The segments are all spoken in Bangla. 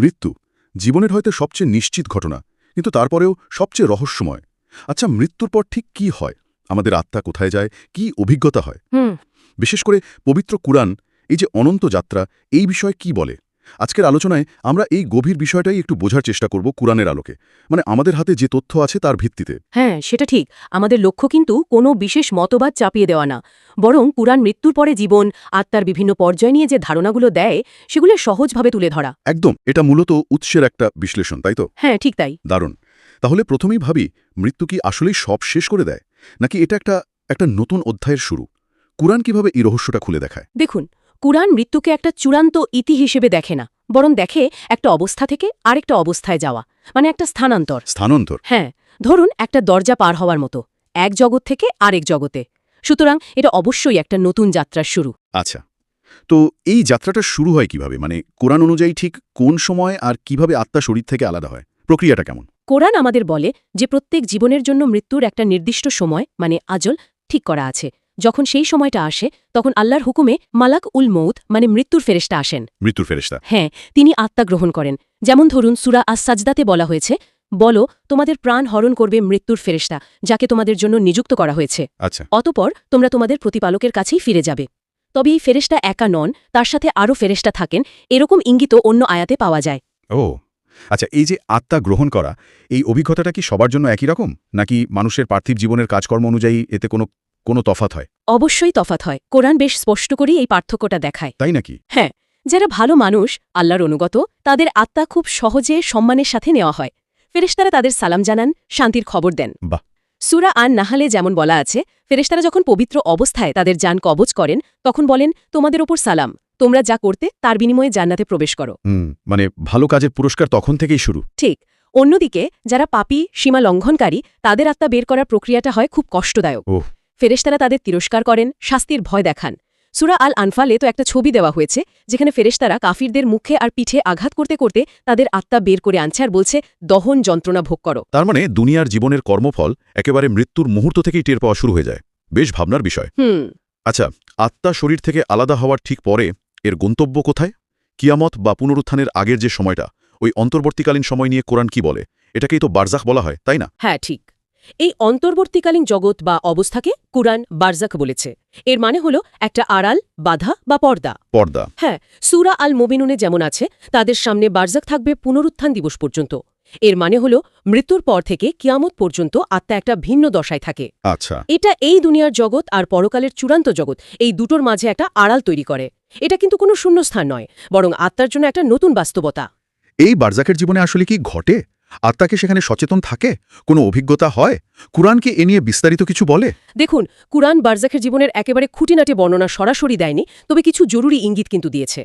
মৃত্যু জীবনের হয়তো সবচেয়ে নিশ্চিত ঘটনা, কিন্তু তারপরেও সবচেয়ে রহস্যময়। আচ্ছা, মৃত্যুর পর ঠিক কি হয়? আমাদের আত্মা কোথায় যায়, কি অভিজ্ঞতা হয়? বিশেষ করে পবিত্র কুরআন এই যে অনন্ত যাত্রা, এই বিষয়ে কি বলে? আজকের আলোচনায় আমরা এই গভীর বিষয়টাই একটু বোঝার চেষ্টা করব কুরআনের আলোকে, মানে আমাদের হাতে যে তথ্য আছে তার ভিত্তিতে। হ্যাঁ, সেটা ঠিক। আমাদের লক্ষ্য কিন্তু কোনো বিশেষ মতবাদ চাপিয়ে দেওয়া না, বরং কুরআন মৃত্যুর পরে জীবন, আত্মার বিভিন্ন পর্যায় নিয়ে যে ধারণাগুলো দেয় সেগুলো সহজভাবে তুলে ধরা। একদম, এটা মূলত উৎসের একটা বিশ্লেষণ, তাই তো? হ্যাঁ, ঠিক তাই। দারুণ। তাহলে প্রথমেই ভাবি, মৃত্যু কি আসলেই সব শেষ করে দেয়, নাকি এটা একটা নতুন অধ্যায়ের শুরু? কুরআন কিভাবে এই রহস্যটা খুলে দেখায়? দেখুন, কুরআন মৃত্যুকে একটা চূড়ান্ত ইতি হিসেবে দেখে না, বরং দেখে একটা অবস্থা থেকে আরেকটা অবস্থায় যাওয়া, মানে একটা স্থানান্তর। স্থানান্তর? হ্যাঁ, ধরুন একটা দরজা পার হওয়ার মতো, এক জগৎ থেকে আরেক জগতে। সুতরাং এটা অবশ্যই একটা নতুন যাত্রার শুরু। আচ্ছা, তো এই যাত্রাটা শুরু হয় কিভাবে? মানে কোরআন অনুযায়ী ঠিক কোন সময় আর কিভাবে আত্মা শরীর থেকে আলাদা হয়? প্রক্রিয়াটা কেমন? কোরআন আমাদের বলে যে প্রত্যেক জীবনের জন্য মৃত্যুর একটা নির্দিষ্ট সময়, মানে আজল, ঠিক করা আছে। যখন সেই সময়টা আসে তখন আল্লাহর হুকুমে মালাক উল মৌত, মানে মৃত্যুর ফেরেশতা আসেন। মৃত্যুর ফেরেশতা? হ্যাঁ, তিনি আত্মা গ্রহণ করেন। যেমন ধরুন সূরা আস-সাজদাতে বলা হয়েছে, বলো তোমাদের প্রাণ হরণ করবে মৃত্যুর ফেরেশতা, যাকে তোমাদের জন্য নিযুক্ত করা হয়েছে। আচ্ছা। অতঃপর তোমরা তোমাদের প্রতিপালকের কাছেই ফিরে যাবে। তবে এই ফেরেশতা একা নন, তার সাথে আরও ফেরেশতা থাকেন, এরকম ইঙ্গিতও অন্য আয়াতে পাওয়া যায়। ও আচ্ছা, এই যে আত্মা গ্রহণ করা, এই অভিজ্ঞতাটা কি সবার জন্য একই রকম, নাকি মানুষের পার্থিব জীবনের কাজকর্ম অনুযায়ী এতে কোনো তফাৎ হয়? অবশ্যই তফাৎ হয়। কোরআন বেশ স্পষ্ট করেই এই পার্থক্যটা দেখায়। তাই নাকি? হ্যাঁ, যারা ভালো মানুষ, আল্লাহর অনুগত, তাদের আত্মা খুব সহজে সম্মানের সাথে নেওয়া হয়। ফেরেশতারা তাদের সালাম জানান, শান্তির খবর দেন। বাহ! সূরা আন-নাহলে যেমন বলা আছে, ফেরেশতারা যখন পবিত্র অবস্থায় তাদের জান কবজ করেন তখন বলেন, তোমাদের ওপর সালাম, তোমরা যা করতে তার বিনিময়ে জান্নাতে প্রবেশ করো। মানে ভালো কাজের পুরস্কার তখন থেকেই শুরু। ঠিক। অন্যদিকে যারা পাপী, সীমা লঙ্ঘনকারী, তাদের আত্মা বের করার প্রক্রিয়াটা হয় খুব কষ্টদায়ক। ফেরেশতারা তাদের তিরস্কার করেন, শাস্তির ভয় দেখান। সূরা আল আনফালে তো একটা ছবি দেওয়া হয়েছে যেখানে ফেরেশতারা কাফিরদের মুখে আর পিঠে আঘাত করতে করতে তাদের আত্মা বের করে আনছে আর বলছে, দহন যন্ত্রণা ভোগ করো। তার মানে দুনিয়ার জীবনের কর্মফল একেবারে মৃত্যুর মুহূর্ত থেকেই টের পাওয়া শুরু হয়ে যায়। বেশ ভাবনার বিষয়। আচ্ছা, আত্মা শরীর থেকে আলাদা হওয়ার ঠিক পরে এর গন্তব্য কোথায়? কিয়ামত বা পুনরুত্থানের আগের যে সময়টা, ওই অন্তর্বর্তীকালীন সময় নিয়ে কোরআন কি বলে? এটাকেই তো বারজাখ বলা হয়, তাই না? হ্যাঁ, ঠিক। এই অন্তর্বর্তীকালীন জগৎ বা অবস্থাকে কুরআন বারজাক বলেছে। এর মানে হলো একটা আড়াল, বাধা বা পর্দা। পর্দা? হ্যাঁ, সূরা আল মুমিনুনে যেমন আছে, তাদের সামনে বারজাক থাকবে পুনরুত্থান দিবস পর্যন্ত। এর মানে হলো মৃত্যুর পর থেকে কিয়ামত পর্যন্ত আত্মা একটা ভিন্ন দশায় থাকে। আচ্ছা। এটা এই দুনিয়ার জগৎ আর পরকালের চূড়ান্ত জগৎ, এই দুটোর মাঝে একটা আড়াল তৈরি করে। এটা কিন্তু কোনো শূন্যস্থান নয়, বরং আত্মার জন্য একটা নতুন বাস্তবতা। এই বারজাকের জীবনে আসলে কি ঘটে? আত্মাকে সেখানে সচেতন থাকে? কোনো অভিজ্ঞতা হয়? কুরআন কি এ নিয়ে বিস্তারিত কিছু বলে? দেখুন, কুরআন বারজাকের জীবনের একেবারে খুঁটিনাটি বর্ণনা সরাসরি দেয়নি, তবে কিছু জরুরি ইঙ্গিত কিন্তু দিয়েছে।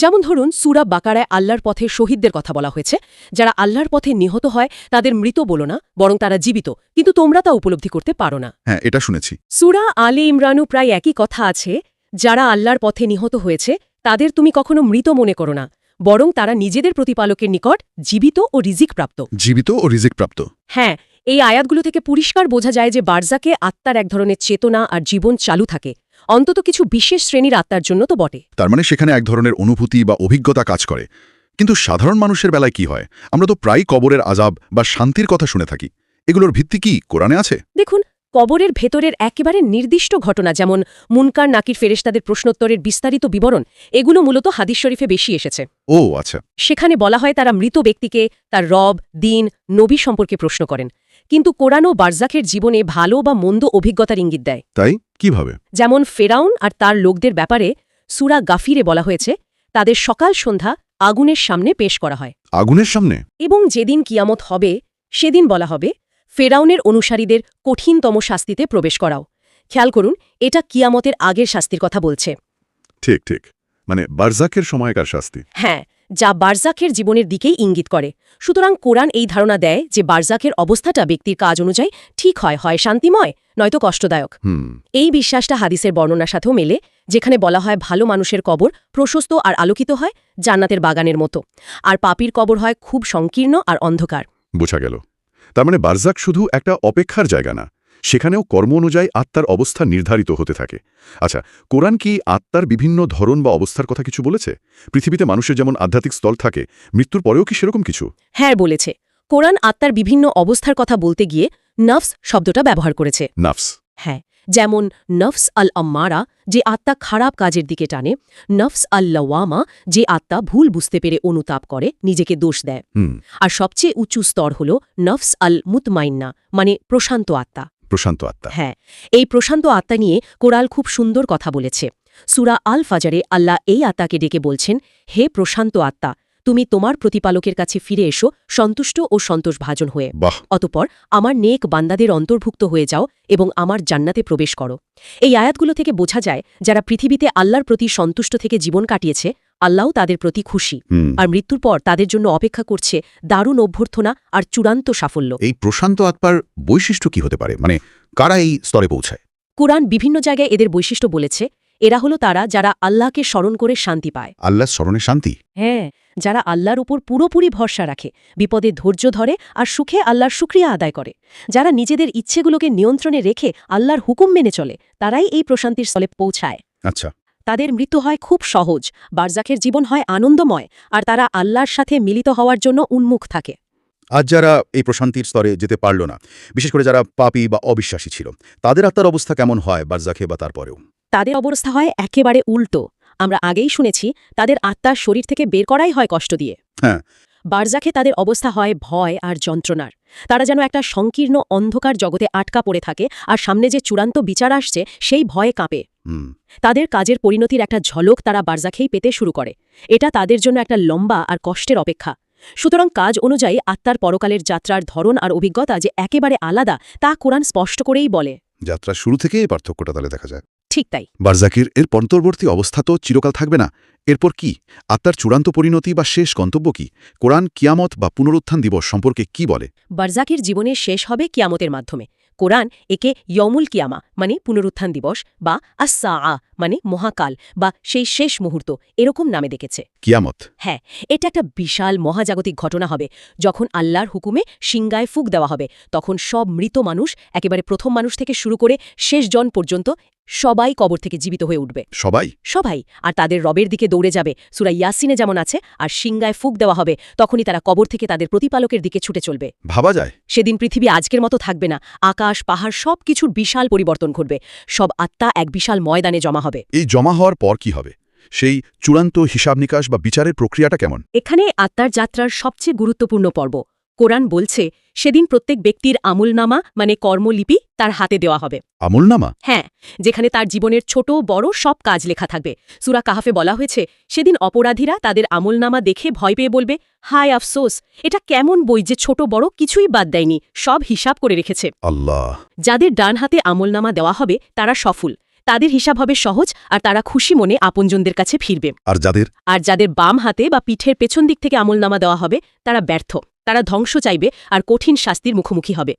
যেমন ধরুন সূরা বাকারায় আল্লাহর পথে শহীদদের কথা বলা হয়েছে। যারা আল্লাহর পথে নিহত হয় তাদের মৃত বলো না, বরং তারা জীবিত, কিন্তু তোমরা তা উপলব্ধি করতে পারো না। হ্যাঁ, এটা শুনেছি। সূরা আলে ইমরানও প্রায় একই কথা আছে। যারা আল্লাহর পথে নিহত হয়েছে তাদের তুমি কখনো মৃত মনে করো না, বরং তারা নিজেদের প্রতিপালকের নিকট জীবিত ও রিজিক প্রাপ্ত। জীবিত ও রিজিক প্রাপ্ত? হ্যাঁ, এই আয়াতগুলো থেকে পরিষ্কার বোঝা যায় যে বারজাকে আত্মার এক ধরনের চেতনা আর জীবন চালু থাকে, অন্তত কিছু বিশেষ শ্রেণীর আত্মার জন্য তো বটে। তার মানে সেখানে এক ধরনের অনুভূতি বা অভিজ্ঞতা কাজ করে। কিন্তু সাধারণ মানুষের বেলায় কি হয়? আমরা তো প্রায় কবরের আযাব বা শান্তির কথা শুনে থাকি। এগুলোর ভিত্তি কি কোরআনে আছে? দেখুন, কবরের ভেতরের একেবারে নির্দিষ্ট ঘটনা, যেমন মুনকার নাকির ফেরেশতাদের প্রশ্নোত্তরের বিস্তারিত বিবরণ, এগুলো মূলত হাদিস শরীফে বেশি এসেছে। ও আচ্ছা। সেখানে বলা হয় তারা মৃত ব্যক্তিকে তার রব, দিন, নবী সম্পর্কে প্রশ্ন করেন। কিন্তু কোরআনও বারজাকের জীবনে ভালো বা মন্দ অভিজ্ঞতার ইঙ্গিত দেয়। তাই? কিভাবে? যেমন ফেরাউন আর তার লোকদের ব্যাপারে সূরা গাফিরে বলা হয়েছে, তাদের সকাল সন্ধ্যা আগুনের সামনে পেশ করা হয়। আগুনের সামনে? এবং যেদিন কিয়ামত হবে সেদিন বলা হবে, ফেরাউনের অনুসারীদের কঠিনতম শাস্তিতে প্রবেশ করাও। খেয়াল করুন, এটা কিয়ামতের আগের শাস্তির কথা বলছে। ঠিক ঠিক, মানে বারজাকের সময়কার শাস্তি। হ্যাঁ, যা বারজাকের জীবনের দিকেই ইঙ্গিত করে। সুতরাং কোরআন এই ধারণা দেয় যে বারজাকের অবস্থাটা ব্যক্তির কাজ অনুযায়ী ঠিক হয় শান্তিময়, নয়তো কষ্টদায়ক। এই বিশ্বাসটা হাদিসের বর্ণনার সাথেও মেলে, যেখানে বলা হয় ভালো মানুষের কবর প্রশস্ত আর আলোকিত হয়, জান্নাতের বাগানের মতো, আর পাপীর কবর হয় খুব সংকীর্ণ আর অন্ধকার। বোঝা গেল। তার মানে বারজাক শুধু একটা অপেক্ষার জায়গা না, সেখানেও কর্ম অনুযায়ী আত্মার অবস্থা নির্ধারিত হতে থাকে। আচ্ছা, কোরআন কি আত্মার বিভিন্ন ধরন বা অবস্থার কথা কিছু বলেছে? পৃথিবীতে মানুষের যেমন আধ্যাত্মিক স্তর থাকে, মৃত্যুর পরেও কি সেরকম কিছু? হ্যাঁ, বলেছে। কোরআন আত্মার বিভিন্ন অবস্থার কথা বলতে গিয়ে নফস শব্দটা ব্যবহার করেছে। নাফস। হ্যাঁ, যেমন নফস আল আম্মারা, যে আত্মা খারাপ কাজের দিকে টানে, নফস আল লাওয়ামা, যে আত্মা ভুল বুঝতে পেরে অনুতাপ করে, নিজেকে দোষ দেয়। আর সবচেয়ে উঁচু স্তর হল নফস আল মুতমাইন্না, মানে প্রশান্ত আত্মা। প্রশান্ত আত্মা। হ্যাঁ, এই প্রশান্ত আত্মা নিয়ে কোরআন খুব সুন্দর কথা বলেছে। সূরা আল ফাজরে আল্লাহ এই আত্মাকে ডেকে বলছেন, হে প্রশান্ত আত্মা, তুমি তোমার প্রতিপালকের কাছে ফিরে এসো সন্তুষ্ট ও সন্তোষভাজন হয়ে। বাহ! অতঃপর আমার নেক বান্দাদের অন্তর্ভুক্ত হয়ে যাও এবং আমার জান্নাতে প্রবেশ করো। এই আয়াতগুলো থেকে বোঝা যায়, যারা পৃথিবীতে আল্লাহর প্রতি সন্তুষ্ট থেকে জীবন কাটিয়েছে, আল্লাহও তাদের প্রতি খুশি। আর মৃত্যুর পর তাদের জন্য অপেক্ষা করছে দারুণ অভ্যর্থনা আর চূড়ান্ত সাফল্য। এই প্রশান্ত আত্মার বৈশিষ্ট্য কি হতে পারে, মানে কারা এই স্তরে পৌঁছায়? কুরআন বিভিন্ন জায়গায় এদের বৈশিষ্ট্য বলেছে। এরা হলো তারা যারা আল্লাহকে স্মরণ করে শান্তি পায়। আল্লাহর স্মরণে শান্তি? হ্যাঁ, যারা আল্লাহর উপর পুরোপুরি ভরসা রাখে, বিপদে ধৈর্য ধরে আর সুখে আল্লাহর শুকরিয়া আদায় করে। যারা নিজেদের ইচ্ছেগুলোকে নিয়ন্ত্রণে রেখে আল্লাহর হুকুম মেনে চলে, তারাই এই প্রশান্তির স্থলে পৌঁছায়। আচ্ছা। তাদের মৃত্যু হয় খুব সহজ, বারজাখের জীবন হয় আনন্দময়, আর তারা আল্লাহর সাথে মিলিত হওয়ার জন্য উন্মুখ থাকে। আজ যারা এই প্রশান্তির স্তরে যেতে পারল না, বিশেষ করে যারা পাপী বা অবিশ্বাসী ছিল, তাদের আত্মার অবস্থা কেমন হয় বারজাখে বা তারপরেও? তাদের অবস্থা হয় একেবারে উল্টো। আমরা আগেই শুনেছি, তাদের আত্মার শরীর থেকে বের করাই হয় কষ্ট দিয়ে। হ্যাঁ। বারজাখে তাদের অবস্থা হয় ভয় আর যন্ত্রণার। তারা যেন একটা সংকীর্ণ অন্ধকার জগতে আটকা পড়ে থাকে, আর সামনে যে চূড়ান্ত বিচার আসছে সেই ভয়ে কাঁপে। তাদের কাজের পরিণতির একটা ঝলক তারা বারজাখেই পেতে শুরু করে। এটা তাদের জন্য একটা লম্বা আর কষ্টের অপেক্ষা। সুতরাং কাজ অনুযায়ী আত্মার পরকালের যাত্রার ধরন আর অভিজ্ঞতা যে একেবারে আলাদা, তা কোরআন স্পষ্ট করেই বলে। যাত্রা শুরু থেকে এই পার্থক্যটা তাহলে দেখা যায়। ঠিক তাই। বারজাকির এর পরবর্তী অবস্থা তো চিরকাল থাকবে না। এরপর কি? আত্মার চূড়ান্ত পরিণতি বা শেষ গন্তব্য কি? কোরআন কিয়ামত বা পুনরুত্থান দিবস সম্পর্কে কি বলে? বারজাকির জীবনে শেষ হবে কিয়ামতের মাধ্যমে। কোরআন একে ইয়মুল কিয়ামা মানে পুনরুত্থান দিবস, বা আস-সাআ মানে মহাকাল বা সেই শেষ মুহূর্ত, এরকম নামে ডেকেছে। কিয়ামত? হ্যাঁ, এটা একটা বিশাল মহাজাগতিক ঘটনা হবে। যখন আল্লাহর হুকুমে সিংগায় ফুঁক দেওয়া হবে, তখন সব মৃত মানুষ, একেবারে প্রথম মানুষ থেকে শুরু করে শেষ জন পর্যন্ত, সবাই কবর থেকে জীবিত হয়ে উঠবে। সবাই। আর তাদের রবের দিকে দৌড়ে যাবে, সূরা ইয়াসিনে যেমন আছে। আর সিংগায় ফুঁক দেওয়া হবে, তখনই তারা কবর থেকে তাদের প্রতিপালকের দিকে ছুটে চলবে। ভাবা যায়? সেদিন পৃথিবী আজকের মতো থাকবে না। আকাশ, পাহাড় সব কিছুর বিশাল পরিবর্তন ঘটবে। সব আত্মা এক বিশাল ময়দানে জমা হবে। এই জমা হওয়ার পর কি হবে? সেই চূড়ান্ত হিসাব নিকাশ বা বিচারের প্রক্রিয়াটা কেমন? এখানে আত্মার যাত্রার সবচেয়ে গুরুত্বপূর্ণ পর্ব। কোরআন বলছে, সেদিন প্রত্যেক ব্যক্তির আমলনামা মানে কর্মলিপি তার হাতে দেওয়া হবে। আমলনামা? হ্যাঁ, যেখানে তার জীবনের ছোট বড় সব কাজ লেখা থাকবে। সূরা কাহাফে বলা হয়েছে, সেদিন অপরাধীরা তাদের আমলনামা দেখে ভয় পেয়ে বলবে, হায় আফসোস, এটা কেমন বই যে ছোট বড় কিছুই বাদ দেয়নি, সব হিসাব করে রেখেছে। আল্লাহ! যাদের ডান হাতে আমলনামা দেওয়া হবে তারা সফল, তাদের হিসাব হবে সহজ, আর তারা খুশি মনে আপনজনদের কাছে ফিরবে। আর যাদের বাম হাতে বা পিঠের পেছন দিক থেকে আমলনামা দেওয়া হবে, তারা ব্যর্থ, তারা ধ্বংস চাইবে আর কঠিন শাস্তির মুখোমুখি হবে।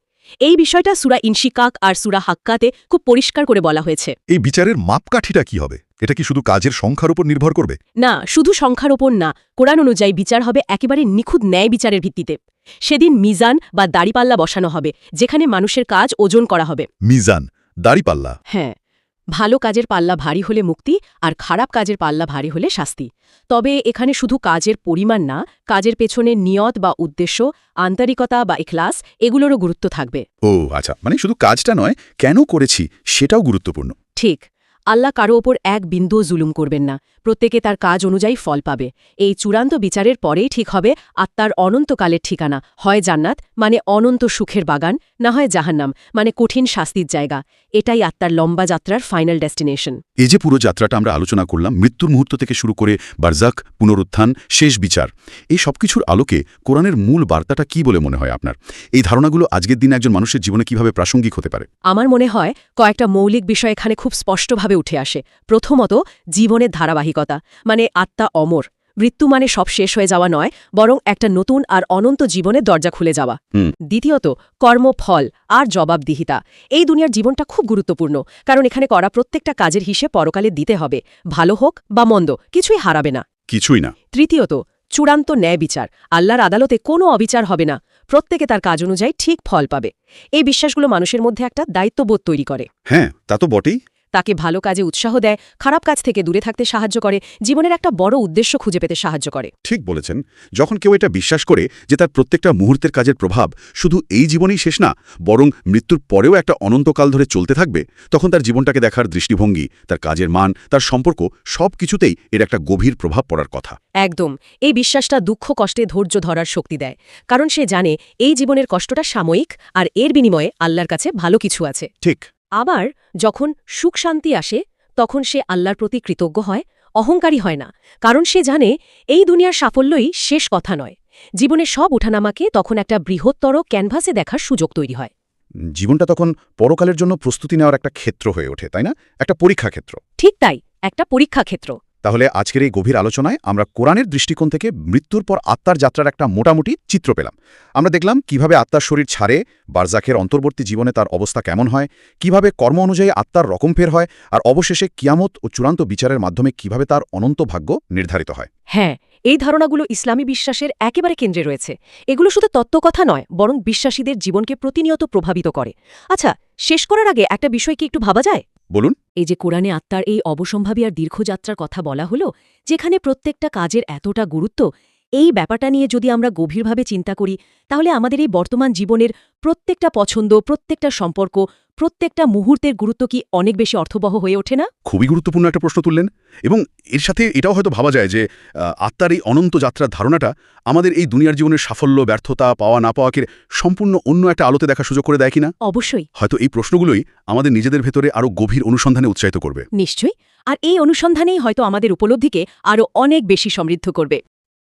এই বিষয়টা সূরা ইনশিকাক আর সূরা হাক্কাতে খুব পরিষ্কার করে বলা হয়েছে। এই বিচারের মাপকাঠিটা কি হবে? এটা কি শুধু কাজের সংখ্যার উপর নির্ভর করবে? না, শুধু সংখ্যার ওপর না। কোরআন অনুযায়ী বিচার হবে একেবারে নিখুঁত ন্যায় বিচারের ভিত্তিতে। সেদিন মিজান বা দাড়িপাল্লা বসানো হবে, যেখানে মানুষের কাজ ওজন করা হবে। মিজান, দাড়িপাল্লা? হ্যাঁ, ভালো কাজের পাল্লা ভারী হলে মুক্তি, আর খারাপ কাজের পাল্লা ভারী হলে শাস্তি। তবে এখানে শুধু কাজের পরিমাণ না, কাজের পেছনে নিয়ত বা উদ্দেশ্য, আন্তরিকতা বা ইখলাস, এগুলোরও গুরুত্ব থাকবে। ও আচ্ছা, মানে শুধু কাজটা নয়, কেন করেছি সেটাও গুরুত্বপূর্ণ। ঠিক। আল্লাহ কারো ওপর এক বিন্দুও জুলুম করবেন না। প্রত্যেকে তার কাজ অনুযায়ী ফল পাবে। এই চূড়ান্ত বিচারের পরেই ঠিক হবে আত্মার অনন্তকালের ঠিকানা, হয় জান্নাত মানে অনন্ত সুখের বাগান, না হয় জাহান্নাম মানে কঠিন শাস্তির জায়গা। এটাই আত্মার লম্বা যাত্রার ফাইনাল ডেস্টিনেশন। এই যে পুরো যাত্রাটা আমরা আলোচনা করলাম, মৃত্যুর মুহূর্ত থেকে শুরু করে বারজাক, পুনরুত্থান, শেষ বিচার, এই সবকিছুর আলোকে কোরআনের মূল বার্তাটা কি বলে মনে হয় আপনার? এই ধারণাগুলো আজকের দিনে একজন মানুষের জীবনে কিভাবে প্রাসঙ্গিক হতে পারে? আমার মনে হয় কয়েকটা মৌলিক বিষয় এখানে খুব স্পষ্টভাবে উঠে আসে। প্রথমত, জীবনের ধারাবাহিকতা, মানে আত্মা অমর। মৃত্যু মানে সব শেষ হয়ে যাওয়া নয়, বরং একটা নতুন আর অনন্ত জীবনের দরজা খুলে যাওয়া। দ্বিতীয়ত, কর্মফল আর জবাবদিহিতা। এই দুনিয়ার জীবনটা খুব গুরুত্বপূর্ণ, কারণ এখানে করা প্রত্যেকটা কাজের হিসেব পরকালে দিতে হবে। ভালো হোক বা মন্দ, কিছুই হারাবে না। কিছুই না। তৃতীয়ত, চূড়ান্ত ন্যায় বিচার, আল্লাহর আদালতে কোনো অবিচার হবে না, প্রত্যেকে তার কাজ অনুযায়ী ঠিক ফল পাবে। এই বিশ্বাসগুলো মানুষের মধ্যে একটা দায়িত্ববোধ তৈরি করে। হ্যাঁ, তা তো বটেই। তাকে ভালো কাজে উৎসাহ দেয়, খারাপ কাজ থেকে দূরে থাকতে সাহায্য করে, জীবনের একটা বড় উদ্দেশ্য খুঁজে পেতে সাহায্য করে। ঠিক বলেছেন। যখন কেউ এটা বিশ্বাস করে যে তার প্রত্যেকটা মুহূর্তের কাজের প্রভাব শুধু এই জীবনেই শেষ না, বরং মৃত্যুর পরেও একটা অনন্তকাল ধরে চলতে থাকবে, তখন তার জীবনটাকে দেখার দৃষ্টিভঙ্গি, তার কাজের মান, তার সম্পর্ক সব কিছুতেই এর একটা গভীর প্রভাব পড়ার কথা। একদম। এই বিশ্বাসটা দুঃখ কষ্টে ধৈর্য ধরার শক্তি দেয়, কারণ সে জানে এই জীবনের কষ্টটা সাময়িক, আর এর বিনিময়ে আল্লাহর কাছে ভালো কিছু আছে। ঠিক। আবার যখন সুখ শান্তি আসে, তখন সে আল্লাহর প্রতি কৃতজ্ঞ হয়, অহংকারী হয় না, কারণ সে জানে এই দুনিয়ার সাফল্যই শেষ কথা নয়। জীবনের সব ওঠানামাকে তখন একটা বৃহত্তর ক্যানভাসে দেখার সুযোগ তৈরি হয়। জীবনটা তখন পরকালের জন্য প্রস্তুতি নেওয়ার একটা ক্ষেত্র হয়ে ওঠে, তাই না? একটা পরীক্ষা ক্ষেত্র। ঠিক তাই, একটা পরীক্ষা ক্ষেত্র। তাহলে আজকের এই গভীর আলোচনায় আমরা কোরআনের দৃষ্টিকোণ থেকে মৃত্যুর পর আত্মার যাত্রার একটা মোটামুটি চিত্র পেলাম। আমরা দেখলাম কিভাবে আত্মার শরীর ছাড়ে, বারজাখের অন্তর্বর্তী জীবনে তার অবস্থা কেমন হয়, কিভাবে কর্ম অনুযায়ী আত্মার রকমফের হয়, আর অবশেষে কিয়ামত ও চূড়ান্ত বিচারের মাধ্যমে কিভাবে তার অনন্ত ভাগ্য নির্ধারিত হয়। হ্যাঁ, এই ধারণাগুলো ইসলামী বিশ্বাসের একেবারে কেন্দ্রে রয়েছে। এগুলো শুধু তত্ত্বকথা নয়, বরং বিশ্বাসীদের জীবনকে প্রতিনিয়ত প্রভাবিত করে। আচ্ছা, শেষ করার আগে একটা বিষয় কি একটু ভাবা যায়? বলুন। এই যে কোরআনে আত্মার এই অবসম্ভাবী আর দীর্ঘযাত্রার কথা বলা হলো, যেখানে প্রত্যেকটা কাজের এতটা গুরুত্ব, এই ব্যাপারটা নিয়ে যদি আমরা গভীরভাবে চিন্তা করি, তাহলে আমাদের এই বর্তমান জীবনের প্রত্যেকটা পছন্দ, প্রত্যেকটা সম্পর্ক, প্রত্যেকটা মুহূর্তের গুরুত্ব কি অনেক বেশি অর্থবহ হয়ে ওঠে না? খুবই গুরুত্বপূর্ণ একটা প্রশ্ন তুললেন, এবং এর সাথে এটাও হয়তো ভাবা যায় যে আত্মার এই অনন্ত যাত্রার ধারণাটা আমাদের এই দুনিয়ার জীবনের সাফল্য, ব্যর্থতা, পাওয়া না পাওয়াকে সম্পূর্ণ অন্য একটা আলোতে দেখার সুযোগ করে দেয় কিনা। অবশ্যই। হয়তো এই প্রশ্নগুলোই আমাদের নিজেদের ভেতরে আরও গভীর অনুসন্ধানে উৎসাহিত করবে। নিশ্চয়ই। আর এই অনুসন্ধানেই হয়তো আমাদের উপলব্ধিকে আরও অনেক বেশি সমৃদ্ধ করবে।